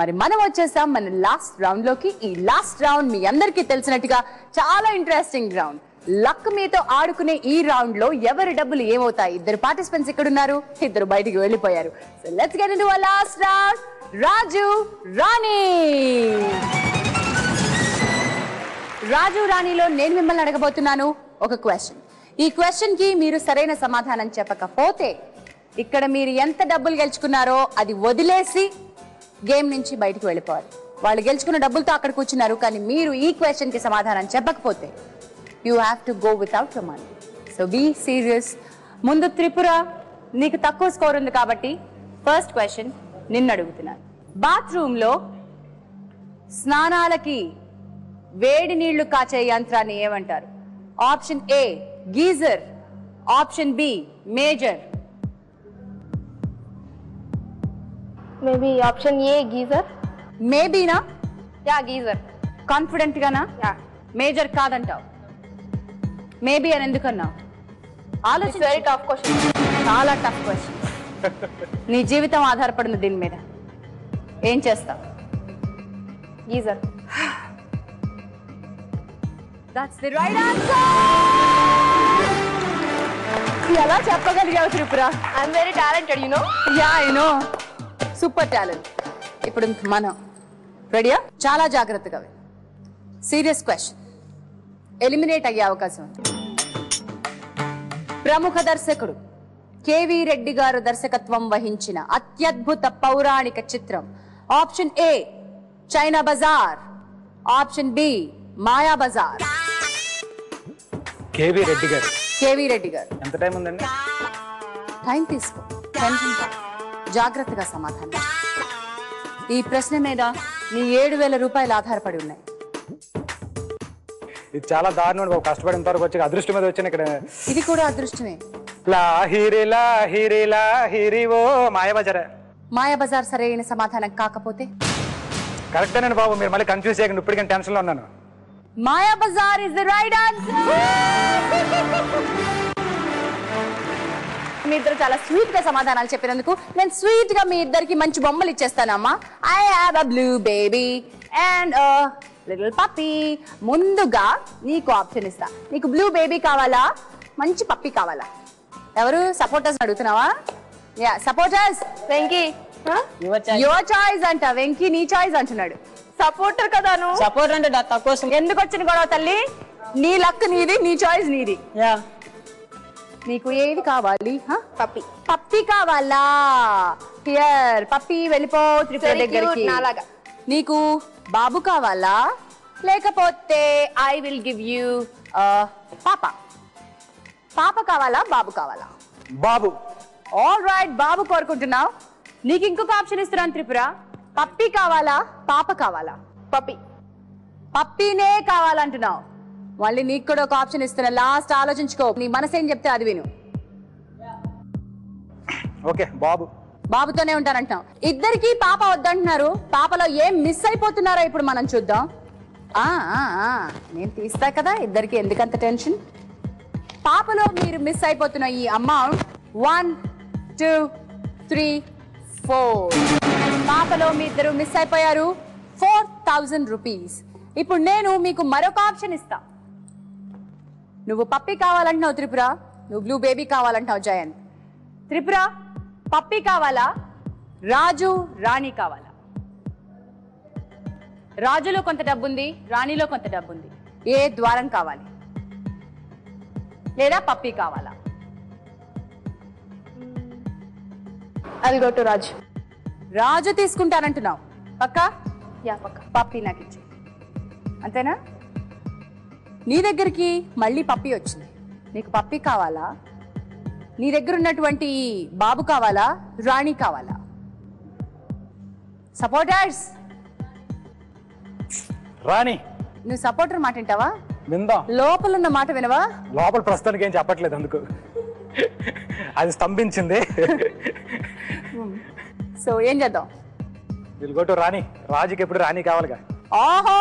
మరి మనం వచ్చేసాం మన లాస్ట్ రౌండ్ లోకి. ఈ లాస్ట్ రౌండ్ మీ అందరికీ తెలిసినట్టుగా చాలా ఇంట్రెస్టింగ్ రౌండ్. లక్ మీతో ఆడుకునే ఈ రౌండ్ లో ఎవరి డబ్బులు ఏమవుతాయి? ఇద్దరు పార్టిసిపెంట్స్ ఇక్కడ ఉన్నారు, ఇద్దరు బయటికి వెళ్ళిపోయారు. So let's get into our last round. రాజు రాణి. రాజు రాణిలో నేను మిమ్మల్ని అడగబోతున్నాను ఒక క్వశ్చన్. ఈ క్వశ్చన్ కి మీరు సరైన సమాధానం చెప్పకపోతే ఇక్కడ మీరు ఎంత డబ్బులు గెలుచుకున్నారో అది వదిలేసి గేమ్ నుంచి బయటికి వెళ్ళిపోవాలి. వాళ్ళు గెలుచుకున్న డబ్బులతో అక్కడ కూర్చున్నారు, కానీ మీరు ఈ క్వశ్చన్ కి సమాధానం చెప్పకపోతే you have to go without your money. So be serious. ముందు త్రిపుర, నీకు తక్కువ స్కోర్ ఉంది కాబట్టి ఫస్ట్ క్వశ్చన్ నిన్ను అడుగుతున్నాను. బాత్రూమ్ లో స్నానాలకి వేడి నీళ్లు కాచే యంత్రాన్ని ఏమంటారు? Option A geyser, option B major. Maybe option A geyser. మేబీనా? Yeah geyser. కాన్ఫిడెంట్ గానా? యా. మేజర్ కాదంటావు, మేబీ అని ఎందుకన్నావు? ఆలోచించు. Very tough question. చాలా టఫ్ క్వశ్చన్. నీ జీవితం ఆధారపడింది దీని మీద. ఏం చేస్తావు? Geyser. That's the right answer. ఎలా చెప్పగలిగావు Tripura? I'm very talented you know. Yeah I know, super talent. ఇప్పుడు మనం రెడీయా? చాలా జాగ్రత్తగా. సీరియస్ క్వశ్చన్, ఎలిమినేట్ అయ్యే అవకాశం ఉంది. ప్రముఖ దర్శకుడు కేవీ రెడ్డి గారు దర్శకత్వం వహించిన అత్యద్భుత పౌరాణిక చిత్రం option A China Bazar, option B Maya Bazar. KV Reddy గారు. కేవీ రెడ్డి గారు. ఎంత టైం ఉందండి? టైం తీసుకో, టెన్షన్ పడ, జాగ్రత్తగా సమాధానం. ఈ ప్రశ్న మీద నీ 7,000 రూపాయలు ఆధారపడి ఉన్నాయి. ఇది చాలా దారుణం బాబు. కష్టపడి ఇంతవరకు వచ్చి అదృష్టం మీద వచ్చాను ఇక్కడ. ఇది కూడా అదృష్టమే. లాహిరి లాహిరి లాహిరి ఓ మాయాబజారా. మాయా బజార్ సరైన సమాధానం కాకపోతే? కరెక్టేనండి బాబు, మీరు మళ్ళీ కన్ఫ్యూజ్ చేయకండి, ఇప్పటికీ టెన్షన్ లో ఉన్నాను. Maya Bazaar is the right answer. మీ ఇద్దరు చాలా స్వీట్ గా సమాధానాలు చెప్పినందుకు నేను స్వీట్ గా మీ ఇద్దరికి మంచి బొమ్మలు ఇచ్చేస్తానమ్మా. I have a blue baby and little puppy. ముందుగా నీకు ఆప్షన్ ఇస్తా. నీకు బ్లూ బేబీ కావాలా, మంచి పప్పీ కావాలా? ఎవరు సపోర్టర్స్ అడుగుతున్నావా? Yeah supporters. Venky. Your choice అంట. వెంకీ నీ చాయిస్ అంటున్నాడు. సపోర్టర్ కదాను. సపోర్ట్ అంటే తక్కువ. ఎందుకు వచ్చిన గొడవ తల్లి? నీ లక్ నీది, నీ చాయిస్ నీది. యా. నీకు ఏది కావాలి? పప్పి. పప్పి కావాలా? హియర్ పప్పి. వెళ్ళిపో త్రిపుర దగ్గరికి. నాలాగా. నీకు బాబు కావాలా, లేకపోతే ఐ విల్ గివ్ యూ పాప. పాప కావాలా, బాబు కావాలా? బాబు. ఆల్ రైట్, బాబు కోరుకుంటున్నావు. నీకు ఇంకొక ఆప్షన్ ఇస్తున్నాను త్రిపుర. పప్పి కావాలా, పాప కావాలా? పప్పి. పప్పినే కావాలంటున్నావు. మళ్ళీ నీకు కూడా ఒక ఆప్షన్ ఇస్తున్నా, లాస్ట్ ఆలోచించుకో. నీ మనసేం చెప్తే అది విను. ఓకే బాబు. బాబుతోనే ఉంటానంటున్నావు. ఇద్దరికి పాప వద్దంటున్నారు. పాపలో ఏం మిస్ అయిపోతున్నారో ఇప్పుడు మనం చూద్దాం. నేను తీస్తా కదా, ఇద్దరికి ఎందుకంత టెన్షన్? పాపలో మీరు మిస్ అయిపోతున్న ఈ అమౌంట్ 1 2 3 4. పాపలో మీ ఇద్దరు మిస్ అయిపోయారు 4,000 రూపీస్. ఇప్పుడు నేను మీకు మరొక ఆప్షన్ ఇస్తా. నువ్వు పప్పి కావాలంటున్నావు త్రిపుర, నువ్వు బ్లూ బేబీ కావాలంటున్నావు జయంత్. త్రిపుర, పప్పి కావాలా, రాజు రాణి కావాలా? రాజులో కొంత డబ్బుంది, రాణిలో కొంత డబ్బుంది. ఏ ద్వారం కావాలి? లేదా పప్పి కావాలా? I go to Raju. రాజు తీసుకుంటానంటున్నావు పక్కా? యా పక్క. పప్పి నాకు ఇచ్చి, అంతేనా? నీ దగ్గరికి మళ్ళీ పప్పి వచ్చింది. నీకు పప్పి కావాలా, నీ దగ్గర ఉన్నటువంటి బాబు కావాలా, రాణి కావాలా? సపోర్టర్స్. రాణి. నువ్వు సపోర్టర్ మాట వింటావా? విందాం. లోపల ఉన్న మాట వినవా? లోపల ప్రస్తుతానికి ఏం చెప్పట్లేదు, అందుకు అది స్తంభించింది. సో ఏం చేద్దాం? విల్ గో టు రాణి. రాజుకి ఎప్పుడు రాణి కావాలిగా. ఓహో,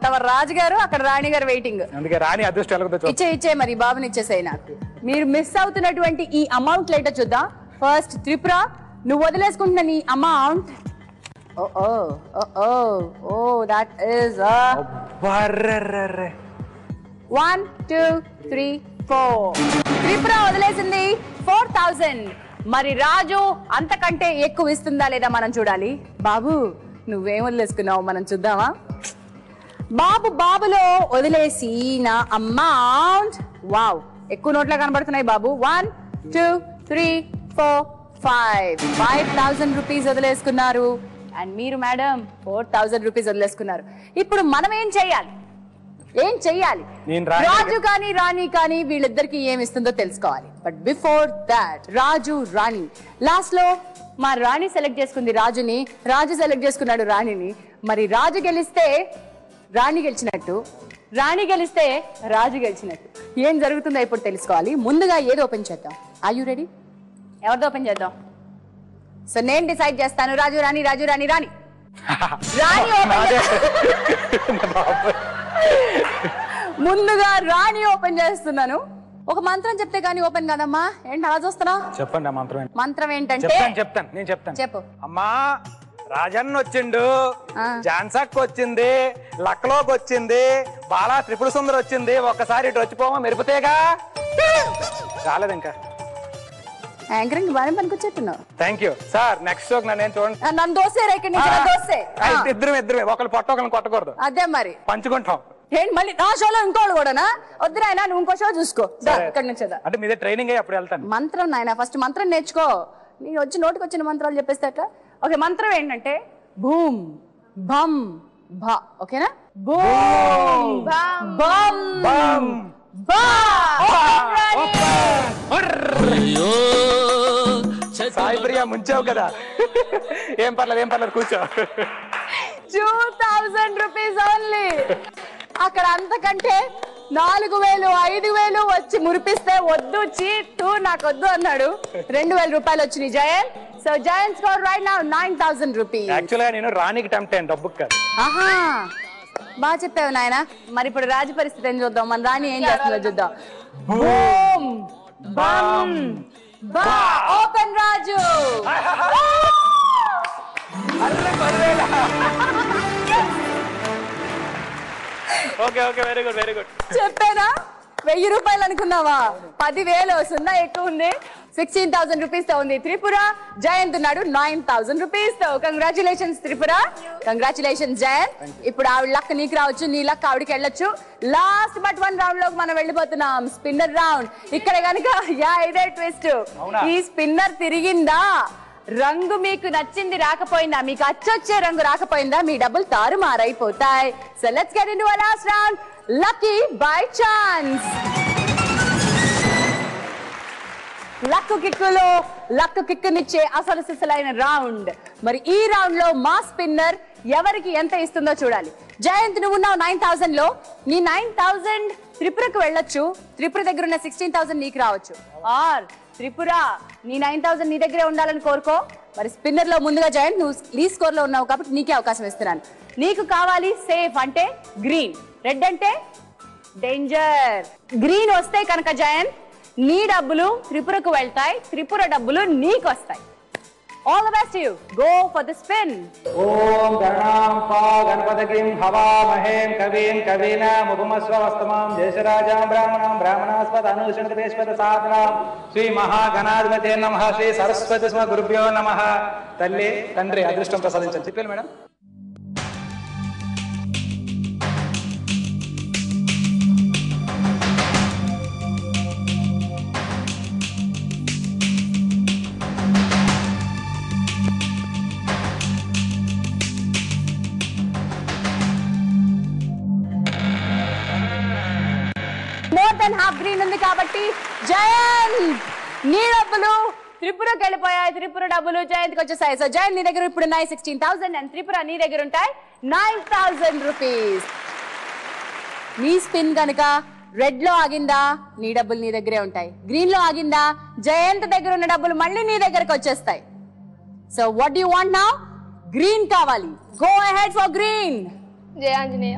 తమ రాజుగారు అక్కడ రాణి గారు వెయిటింగ్. అందుకే రాణి అదృష్టం ఎలాగో ఇచ్చే మరి బాబుని ఇచ్చేసాయి నాకు. మీరు మిస్ అవుతున్నటువంటి ఈ అమౌంట్ లేటో చూద్దాం. ఫస్ట్ త్రిపుర, నువ్వు వదిలేసుకుంటున్న నీ అమౌంట్ దట్ ఈస్ బర్రెర్రెర్రె. 1 2 3 4 త్రిపుర వదిలేసింది 4000. మరి రాజు అంతకంటే ఎక్కువ ఇస్తుందా లేదా మనం చూడాలి. బాబు నువ్వేం వదిలేసుకున్నావు మనం చూద్దామా. బాబులో వదిలేసిన అమౌంట్ వావ్ ఎక్కువ నోట్లా కనబడుతున్నాయి బాబు. 1 2 3 4 5 5000 రూపీస్ వదిలేసుకున్నారు. అండ్ మీరు మేడం 4000 రూపీస్ వదిలేసుకున్నారు. ఇప్పుడు మనం ఏం చెయ్యాలి రాజు కానీ రాణి కానీ వీళ్ళిద్దరికి ఏమి ఇస్తుందో తెలుసుకోవాలి. But before that Raju Rani last లో మా రాణి సెలెక్ట్ చేసుకుంది రాజుని, రాజు సెలెక్ట్ చేసుకున్నాడు రాణిని. మరి రాజు గెలిస్తే రాణి గెలిచినట్టు, రాణి గెలిస్తే రాజు గెలిచినట్టు. ఏం జరుగుతుందో ఇప్పుడు తెలుసుకోవాలి. ముందుగా ఏది ఓపెన్ చేద్దాం. Are you ready? ఎవరితో ఓపెన్ చేద్దాం? సో నేను డిసైడ్ చేస్తాను. రాజు రాణి రాజు రాణి రాణి రాణి ముందుగా రాణి ఓపెన్ చేస్తున్నాను. ఒక మంత్రం చెప్తే గానీ ఓపెన్ కాదమ్మా. ఏంటి అలా చూస్తున్నావు? చెప్పండి. మంత్రం ఏంటంటే నేను చెప్తాను. చెప్పు. అమ్మా రాజన్న వచ్చిండు, జాన్సక్ వచ్చింది, లక్లోకి వచ్చింది, బాలా త్రిపుర సుందర్ వచ్చింది. ఒక్కసారి ఇటు వచ్చిపోమా మెరుపుతేగా. రాలేదు ఇంకా. యాంకరింగ్ బాగానే పనికొచ్చేట్టున్నావు. Thank you sir. నెక్స్ట్ షోకి నన్ను చూడండి. నన్ను దోసేరా ఇక్కడ నుంచి దోసే. ఇద్దరు ఒకళ్ళు పొట్ట ఒకరిని కొట్టకూడదు. అదే మరి పంచుకుంటాం. ఏంటి మళ్ళీ నా షోలో ఇంకోళ్ళు కూడానా? వద్దురా ఆయన నువ్వు ఇంకో షో చూసుకో. ఇక్కడ నుంచి అంటే మీదే ట్రైనింగ్ అయ్యి అప్పుడు వెళ్తాను. మంత్రం నాయన ఫస్ట్ మంత్రం నేర్చుకో. నీ వచ్చి నోటికి వచ్చిన మంత్రాలు చెప్పేస్తే అట్లా. ఓకే మంత్రం ఏంటంటే భూమ్ భం భ. ఓకేనా? భూమ్ భం భ. సాయి ప్రియా ముంచావు కదా. ఏం పర్లేదు కూర్చో. 2000 రూపీస్ ఓన్లీ. అక్కడ అంతకంటే 4000 5000 వచ్చి మురిపిస్తే వద్దు చీటు నాకు వద్దు అన్నాడు. 2000 రూపాయలు వచ్చినాయి Jayan. So Jayan score right now 9000 rupees. యాక్చువల్గా నేను రాణికి టెంప్ట్ అయ్యాను, డబ్బుకి కాదు. ఆహా బాగా చెప్పావు నాయన. మరి ఇప్పుడు రాజు పరిస్థితి ఏం చూద్దాం. మన రాణి ఏం చేస్తుందో చూద్దాం. బూమ్ బమ్ బా. Open Raju. Okay very good. చెప్పానా 1000 రూపాయలు అనుకున్నావా? 10,000 సున్నా ఎక్కువ ఉంది. 16,000 రూపీస్ తో ఉంది త్రిపుర. జయంత్ ఉన్నాడు 9,000 రూపీస్ తో. Congratulations Tripura, congratulations Jayanth. ఇప్పుడు ఆవిడ లక్ నీకు రావచ్చు, నీ లక్ ఆవిడకి వెళ్ళొచ్చు. లాస్ట్ బట్ 1 రౌండ్ లోకి మనం వెళ్ళిపోతున్నాం. Spinner round. ఇక్కడ కనుక ఇదే ట్విస్ట్. ఈ స్పిన్నర్ తిరిగిందా, రంగు మీకు నచ్చింది రాకపోయిందా, మీకు అచ్చొచ్చే రంగు రాకపోయిందా, మీ డబ్బులు తారుమారైపోతాయి. So let's get into our last round, lucky by chance. Luck కిక్కునిచ్చే అసలు సిసలైన రౌండ్. మరి ఈ రౌండ్ లో మా స్పిన్నర్ ఎవరికి ఎంత ఇస్తుందో చూడాలి. జయంత్ నువ్వు ఉన్నావు 9000 లో. నీ 9000 త్రిపురకు వెళ్ళొచ్చు. త్రిపుర దగ్గర ఉన్న 16,000 నీకు రావచ్చు. ఆర్ త్రిపుర నీ 9000 నీ దగ్గరే ఉండాలని కోరుకో. మరి స్పిన్నర్ లో ముందుగా జయంత్ నువ్వు లీ స్కోర్ లో ఉన్నావు కాబట్టి నీకే అవకాశం ఇస్తున్నాను. నీకు కావాలి సేఫ్ అంటే గ్రీన్, రెడ్ అంటే డేంజర్. గ్రీన్ వస్తే కనుక జయంత్ నీ డబ్బులు త్రిపురకు వెళ్తాయి, త్రిపుర డబ్బులు నీకు వస్తాయి. All the best to you. Go for the spin. ఓం గణాం పా గణపతిం హవామహేం కవీం కవీనాం ఉపమస్వస్తమాం జ్యేష్ఠరాజాం బ్రాహ్మణాస్పద అనుషణ్ణపేష్పద సాధనాం శ్రీ మహాగణాధిపతే నమః. శ్రీ సరస్వతి స్మ గురుభ్యో నమః. తల్లి తండ్రి అదృష్టం ప్రసాదించండి. చెప్పాను మేడం. హాఫ్ గ్రీన్ ఉంది కాబట్టి జయంత్ నీ డబ్బులు త్రిపురకి వెళ్ళిపోయాయి, త్రిపుర డబ్బులు జయంత్కి వచ్చేసాయి. సో జయంత్ నీ దగ్గర ఇప్పుడు ఉన్నాయి 16,000 అండ్ త్రిపుర నీ దగ్గర ఉంటాయి 9,000 రూపీస్. నీ స్పిన్ కనుక రెడ్ లో ఆగిందా నీ డబ్బులు నీ దగ్గరే ఉంటాయి, గ్రీన్ లో ఆగిందా జయంత్ దగ్గర ఉన్న డబ్బులు మళ్ళీ నీ దగ్గరకు వచ్చేస్తాయి. So what you want now? Green కావాలి. Go ahead for green. జయ ఆంజనేయ.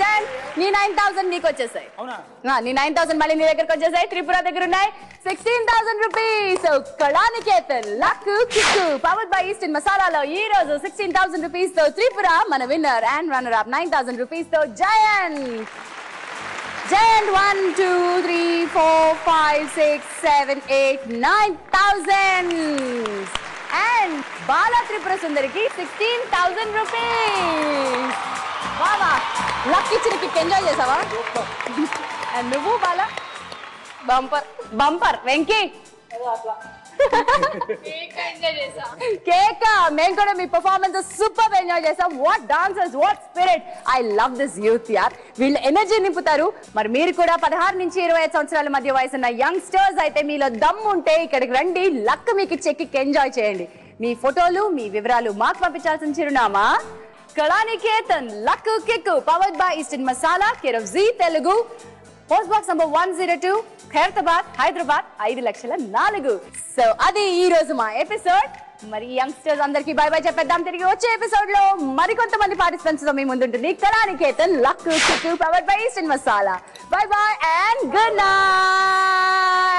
జయన్ నీ 9,000 నీకు వచ్చేసాయి. నీ 9,000 మళ్ళీ నీ దగ్గరకు వచ్చేసాయి. త్రిపుర దగ్గర ఉన్నాయి 16,000 rupees. Kalaniketan luck kick powered by Eastern మసాలాలో ఈ రోజు 16,000 రూపీస్ తో త్రిపుర మన winner and runner up 9,000 rupees తో జయన్. 1 2 3 4 5 6 7 8 9,000 and బాలా త్రిపుర సుందరికి 16,000 రూపీస్. బాబా లక్ ఇచ్చిన కిక్ ఎంజాయ్ చేసావా? అండ్ నువ్వు బాలా బంపర్ వెంకీ కేక్ మేము కూడా మీ పర్ఫార్మెన్స్ సూపర్ ఎంజాయ్ చేసాం. What dancers, what spirit. I love this youth యార్. వీళ్ళు ఎనర్జీ నింపుతారు. మరి మీరు కూడా 16 నుంచి 25 సంవత్సరాల మధ్య వయసున్న యంగ్స్టర్స్ అయితే మీలో దమ్ము ఉంటే ఇక్కడికి రండి. లక్ మీకు చెక్కి ఎంజాయ్ చేయండి. మీ ఫోటోలు మీ వివరాలు మాకు పంపించాల్సిన చిరునామా Kalaniketan luck kick powered by Eastern masala care of Zee Telugu post box number 102 Khairatabad Hyderabad 5,04,000. So అది ఈ రోజు మా ఎపిసోడ్. మరి యంగ్స్టర్స్ అందరికి బై బై చెప్పేద్దాం. తిరిగి వచ్చే ఎపిసోడ్ లో మరికొంతమంది పార్టిసిపెంట్స్ తో మీ ముందుంటుంది Kalaniketan luck kick powered by Eastern Masala. Bye bye and good night.